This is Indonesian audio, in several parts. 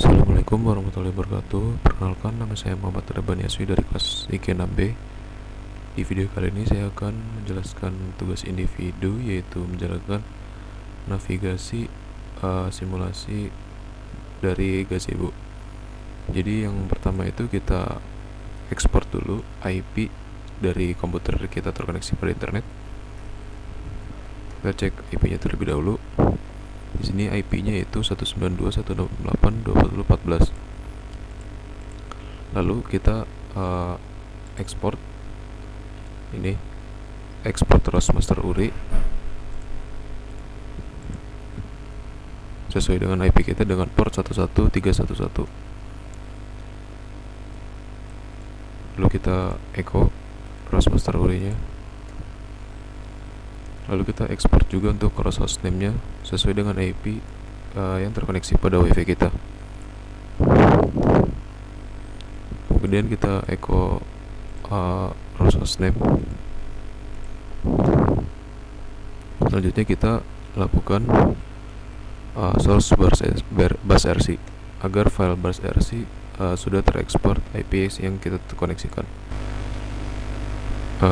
Assalamualaikum warahmatullahi wabarakatuh. Perkenalkan, nama saya Muhammad Rabani Aswi dari kelas IK 6B. Di video kali ini saya akan menjelaskan tugas individu, yaitu menjalankan navigasi simulasi dari gazebo. Jadi yang pertama itu kita ekspor dulu IP dari komputer kita terkoneksi pada internet. Kita cek IP-nya terlebih dahulu. Di sini IP-nya yaitu 192.168.2014. Lalu kita ekspor terus master URI sesuai dengan IP kita dengan port 11311. Lalu kita echo cross master URI-nya. Lalu kita ekspor juga untuk cross hostname-nya sesuai dengan IP yang terkoneksi pada WiFi kita. Kemudian kita echo cross hostname. Selanjutnya kita lakukan source bus RC agar file bus RC sudah terekspor IP yang kita koneksikan.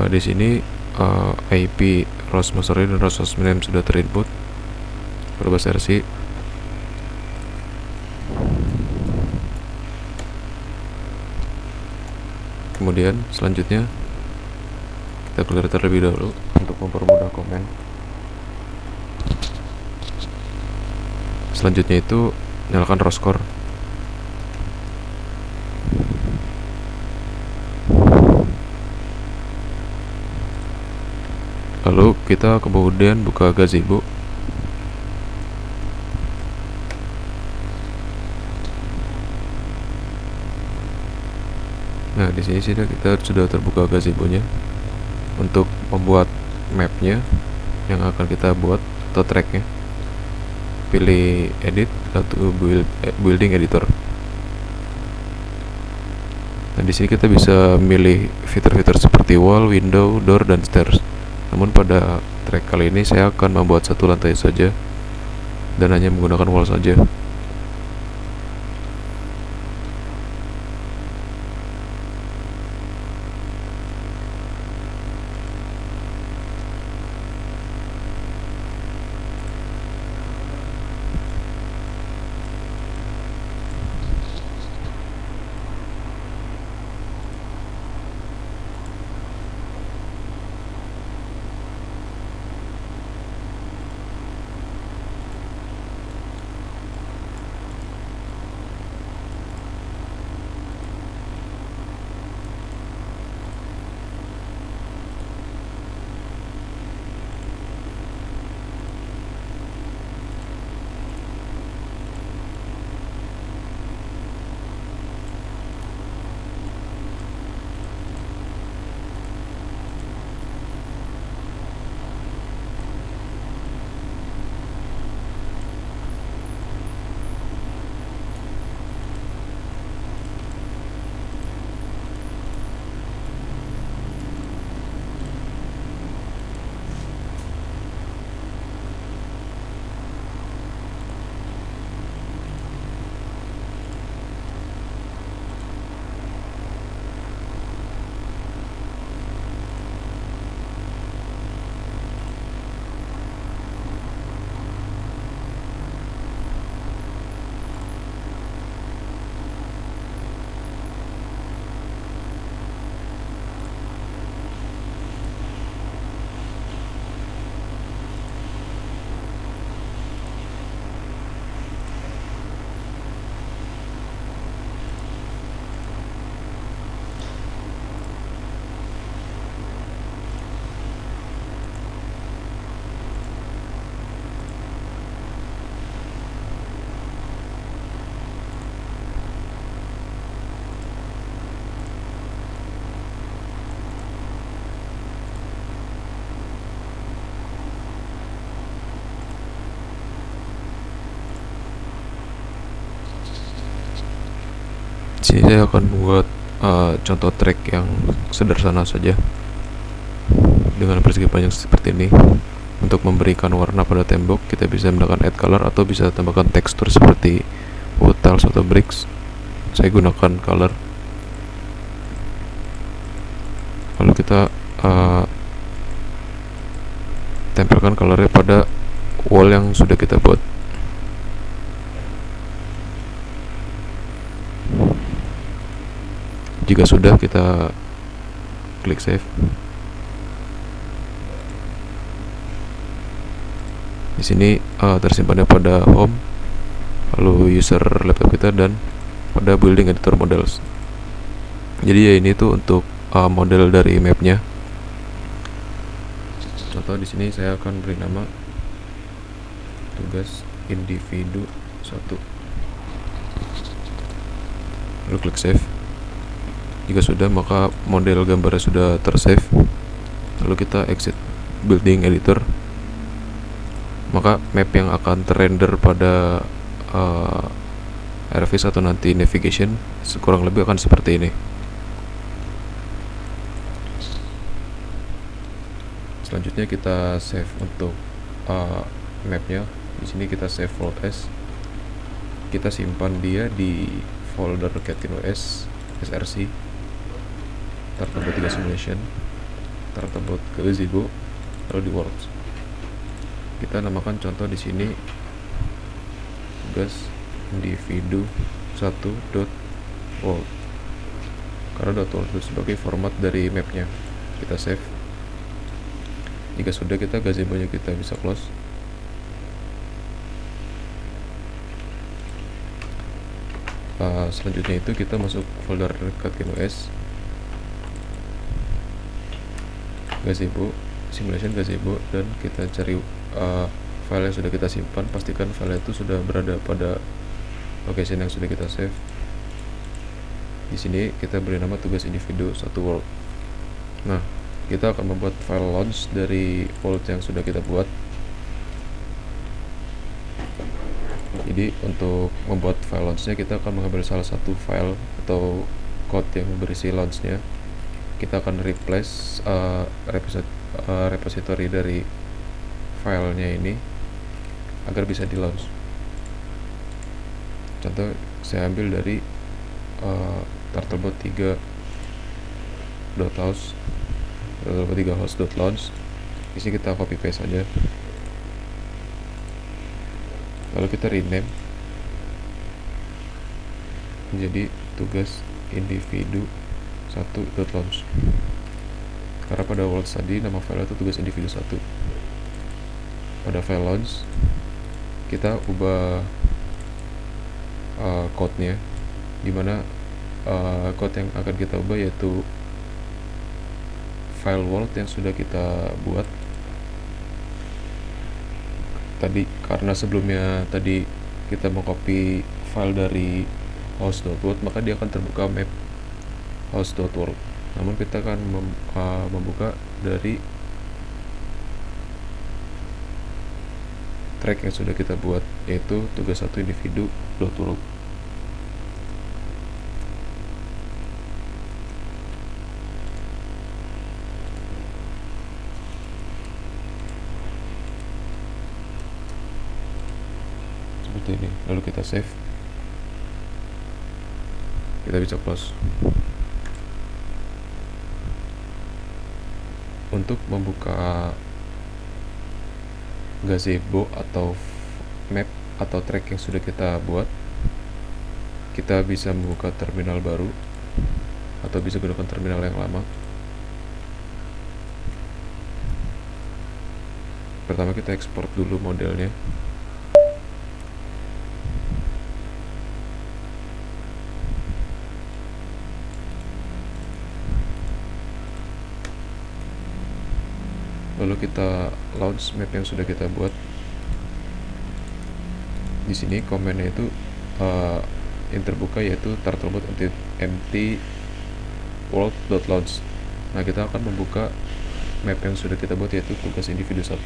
Di sini IP ROS master dan ROS hostname sudah terinput pada bus RC. Kemudian selanjutnya kita clear terlebih dahulu untuk mempermudah komen. Selanjutnya itu nyalakan ROS-core. Lalu kita kemudian buka gazebo. Nah, di sini kita sudah terbuka gazebo-nya. Untuk membuat map-nya yang akan kita buat atau track-nya, pilih edit atau building editor. Nah, di sini kita bisa milih fitur-fitur seperti wall, window, door, dan stairs. Namun pada track kali ini saya akan membuat satu lantai saja dan hanya menggunakan wall saja. Sini saya akan membuat contoh track yang sederhana saja dengan persegi panjang seperti ini. Untuk memberikan warna pada tembok, kita bisa menggunakan add color atau bisa tambahkan tekstur seperti hutan tiles atau bricks. Saya gunakan color, lalu kita tempelkan colornya pada wall yang sudah kita buat. Jika sudah, kita klik save. Di sini tersimpannya pada home, lalu user laptop kita, dan pada building editor models. Jadi ya ini tuh untuk model dari mapnya. Contoh di sini saya akan beri nama tugas individu 1. Lalu klik save. Jika sudah, maka model gambarnya sudah tersave. Lalu kita exit building editor. Maka map yang akan terrender pada RVS atau nanti navigation kurang lebih akan seperti ini. Selanjutnya kita save untuk mapnya. Di sini kita save Vault S. Kita simpan dia di folder CatkinOS src Turtlebot 3 simulation, Turtlebot ke Gazebo, lalu di Worlds. Kita namakan contoh di sini tugas individu 1.world, karena .world itu sebagai format dari mapnya. Kita save. Jika sudah, kita gazebo-nya kita bisa close. Selanjutnya itu kita masuk folder CatkinOS Gazebo simulation Gazebo, dan kita cari file yang sudah kita simpan. Pastikan file itu sudah berada pada location yang sudah kita save. Di sini kita beri nama tugas individu 1 world. Nah, kita akan membuat file launch dari world yang sudah kita buat. Jadi untuk membuat file launchnya, kita akan mengambil salah satu file atau code yang berisi launchnya. Kita akan replace repository dari filenya ini agar bisa di launch. Contoh saya ambil dari turtlebot 3.host, turtlebot 3host.launch. Di sini kita copy paste saja. Lalu kita rename menjadi tugas individu 1.launch, karena pada world tadi nama file itu tugas individu 1. Pada file launch kita ubah code-nya, dimana code yang akan kita ubah yaitu file world yang sudah kita buat tadi. Karena sebelumnya tadi kita mengcopy file dari host.world, maka dia akan terbuka map host.world. Namun kita akan membuka dari track yang sudah kita buat, yaitu tugas 1 individu.world. Seperti ini. Lalu kita save. Kita bisa close. Untuk membuka gazebo atau map atau track yang sudah kita buat, kita bisa membuka terminal baru atau bisa gunakan terminal yang lama. Pertama kita ekspor dulu modelnya. Lalu kita launch map yang sudah kita buat. Di sini komennya itu yang terbuka yaitu turtlebot empty world.launch. Nah, kita akan membuka map yang sudah kita buat yaitu tugas individu 1.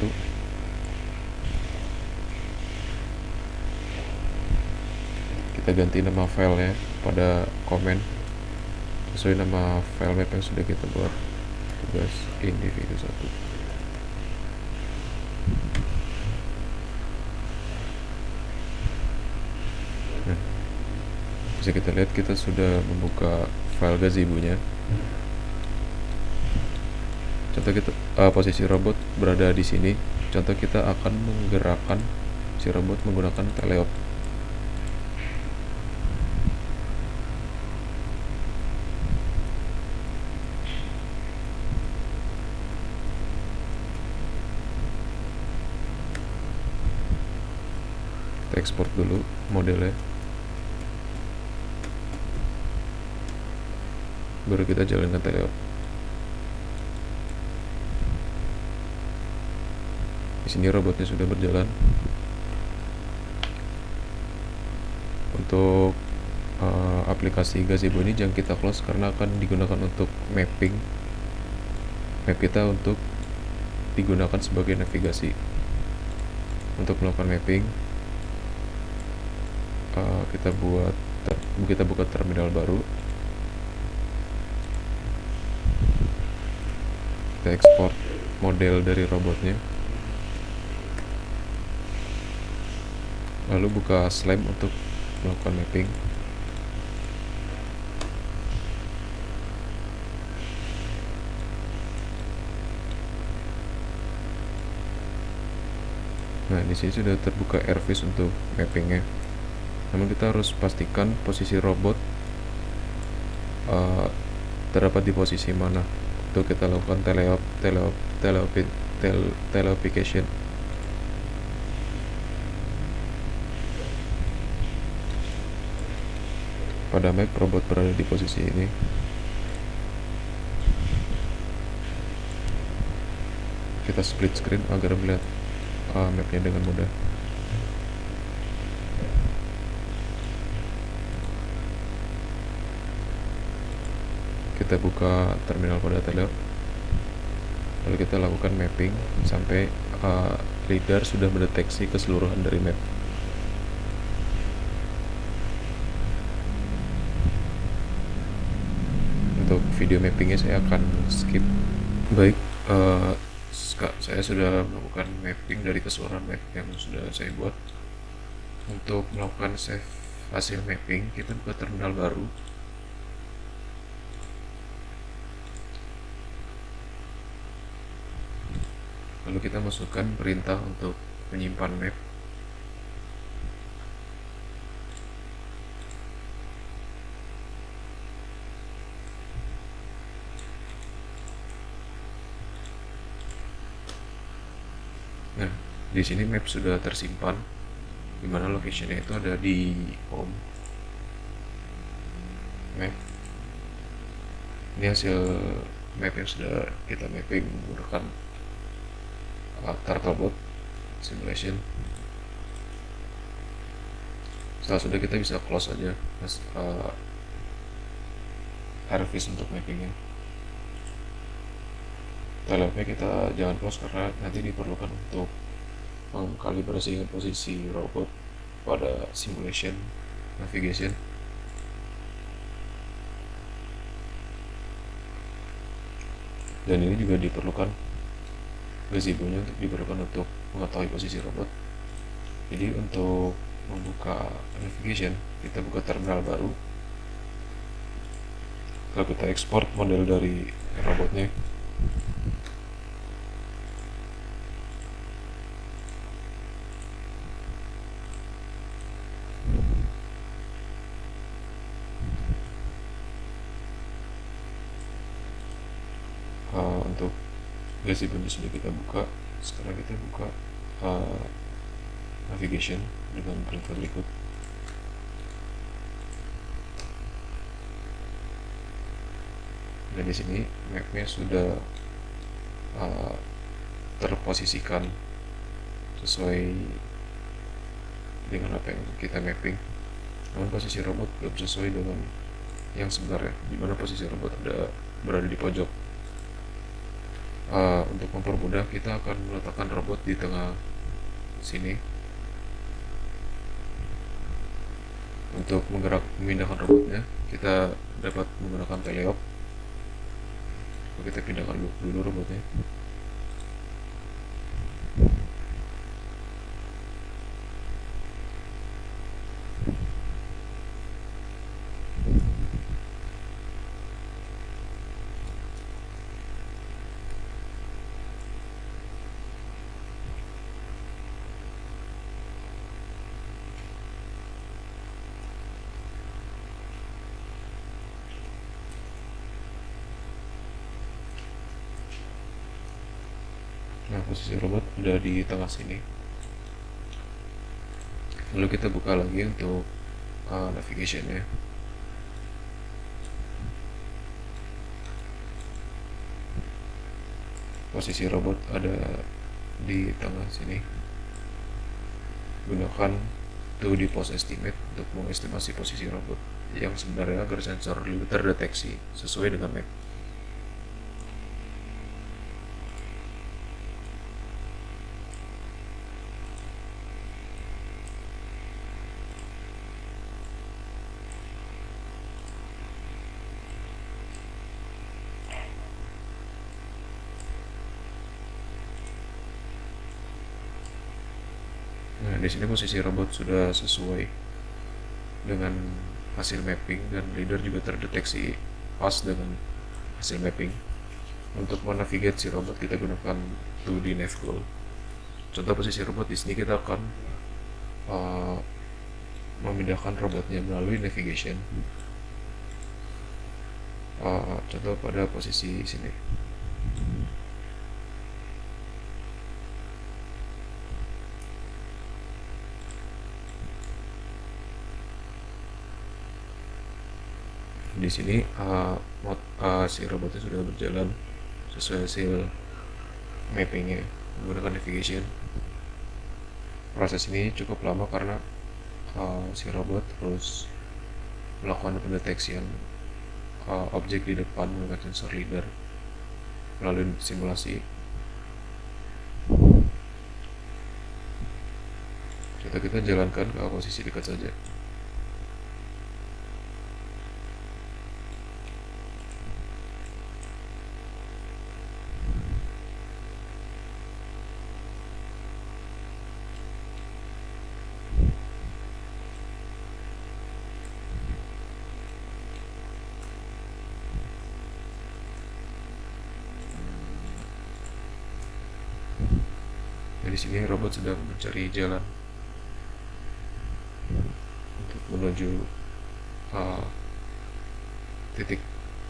Kita ganti nama filenya pada komen sesuai nama file map yang sudah kita buat, tugas individu 1. Bisa kita lihat kita sudah membuka file gazebo-nya. Contoh kita posisi robot berada di sini. Contoh kita akan menggerakkan si robot menggunakan teleop. Kita ekspor dulu modelnya, baru kita jalankan teleop. Di sini robotnya sudah berjalan. Untuk aplikasi gazebo ini jangan kita close karena akan digunakan untuk mapping. Map kita untuk digunakan sebagai navigasi. Untuk melakukan mapping, kita buka terminal baru. Kita ekspor model dari robotnya, lalu buka Slam untuk melakukan mapping. Nah, di sini sudah terbuka AirVis untuk mappingnya. Namun kita harus pastikan posisi robot terdapat di posisi mana. Untuk kita lakukan teleopication. Pada map robot berada di posisi ini. Kita split screen agar melihat mapnya dengan mudah. Kita buka terminal pada teleop, lalu kita lakukan mapping sampai LiDAR sudah mendeteksi keseluruhan dari map. Untuk video mappingnya saya akan skip. Baik, saya sudah melakukan mapping dari keseluruhan map yang sudah saya buat. Untuk melakukan save hasil mapping, kita buka terminal baru. Lalu kita masukkan perintah untuk menyimpan map. Nah, di sini map sudah tersimpan, dimana locationnya itu ada di home map. Ini hasil map yang sudah kita mapping menggunakan Turtlebot simulation. Setelah sudah, kita bisa close aja AirVis untuk mappingnya. Teleopnya kita jangan close karena nanti diperlukan untuk mengkalibrasikan posisi robot pada simulation navigation. Dan ini juga diperlukan gazebo-nya diperlukan untuk mengetahui posisi robot. Jadi untuk membuka navigation, kita buka terminal baru, lalu kita ekspor model dari robotnya. Untuk gazebo-nya sudah kita buka. Sekarang kita buka navigation dengan perintah berikut. Dan di sini mapnya sudah terposisikan sesuai dengan apa yang kita mapping. Namun posisi robot belum sesuai dengan yang sebenarnya, di mana posisi robot berada di pojok. Untuk mempermudah, kita akan meletakkan robot di tengah sini. Untuk memindahkan robotnya, kita dapat menggunakan teleop. Kita pindahkan dulu robotnya. posisi robot ada di tengah sini. Lalu kita buka lagi untuk navigationnya. Posisi robot ada di tengah sini. Gunakan 2D pose estimate untuk mengestimasi posisi robot yang sebenarnya agar sensor terdeteksi sesuai dengan map. Nah, di sini posisi robot sudah sesuai dengan hasil mapping dan leader juga terdeteksi pas dengan hasil mapping. Untuk menavigasi robot kita gunakan 2D nav goal. Contoh posisi robot di sini kita akan memindahkan robotnya melalui navigation. Contoh pada posisi sini. Di sini si robotnya sudah berjalan sesuai hasil mappingnya menggunakan navigation. Proses ini cukup lama karena si robot terus melakukan pendeteksian objek di depan menggunakan sensor leader melalui simulasi. Kita jalankan ke posisi dekat saja. Di sini robot sedang mencari jalan untuk menuju titik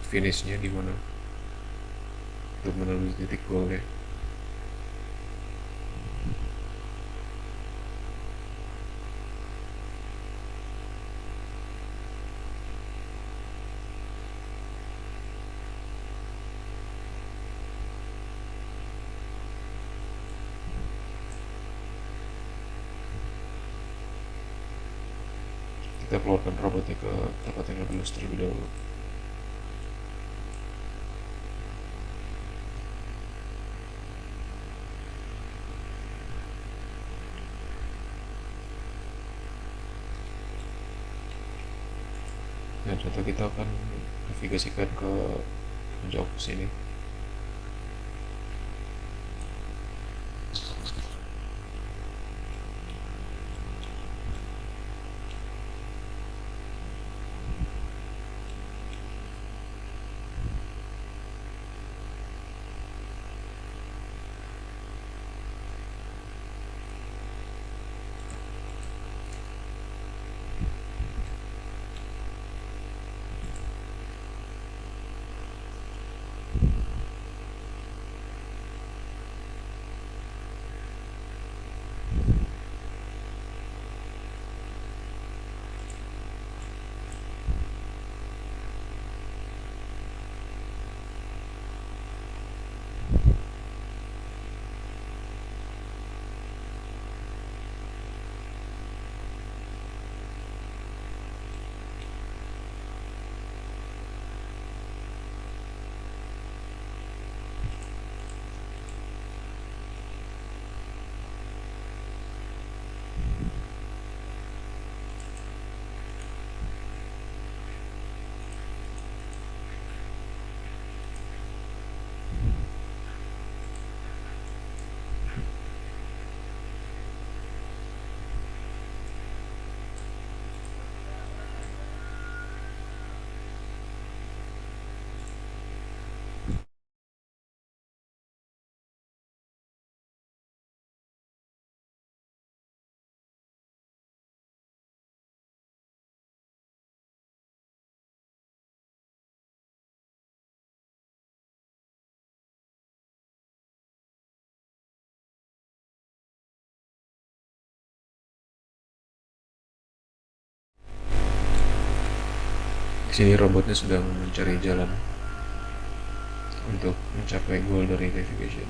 finishnya di mana, untuk menuju titik goalnya. Kita keluarkan robotnya ke tempat yang lebih luas terlebih dahulu. Nah, contoh kita akan navigasikan ke menjauh ke sini. Di sini robotnya sedang mencari jalan untuk mencapai goal dari navigation.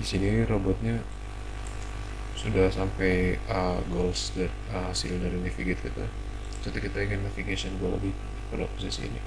Di sini robotnya sudah sampai goals dan hasil dari navigate kita. Jadi kita ingin navigation goal lebih pada posisi ini.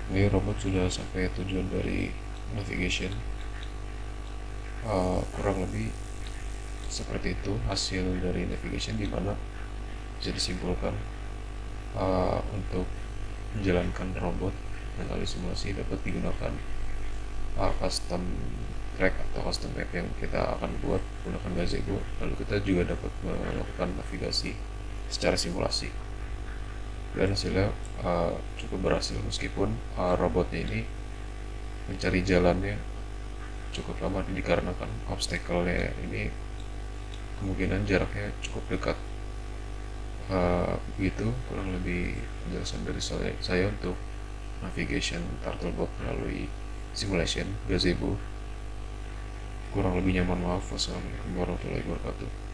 Ini robot sudah sampai tujuan dari navigation. Kurang lebih seperti itu hasil dari navigation, di mana bisa disimpulkan untuk menjalankan robot melalui simulasi dapat digunakan custom track atau custom map yang kita akan buat menggunakan gazebo. Lalu kita juga dapat melakukan navigasi secara simulasi, dan hasilnya cukup berhasil, meskipun robotnya ini mencari jalannya cukup lama dikarenakan obstacle-nya ini kemungkinan jaraknya cukup dekat. Begitu kurang lebih penjelasan dari saya untuk navigation Turtlebot melalui simulation gazebo. Kurang lebihnya mohon maaf. Wassalamualaikum warahmatullahi wabarakatuh.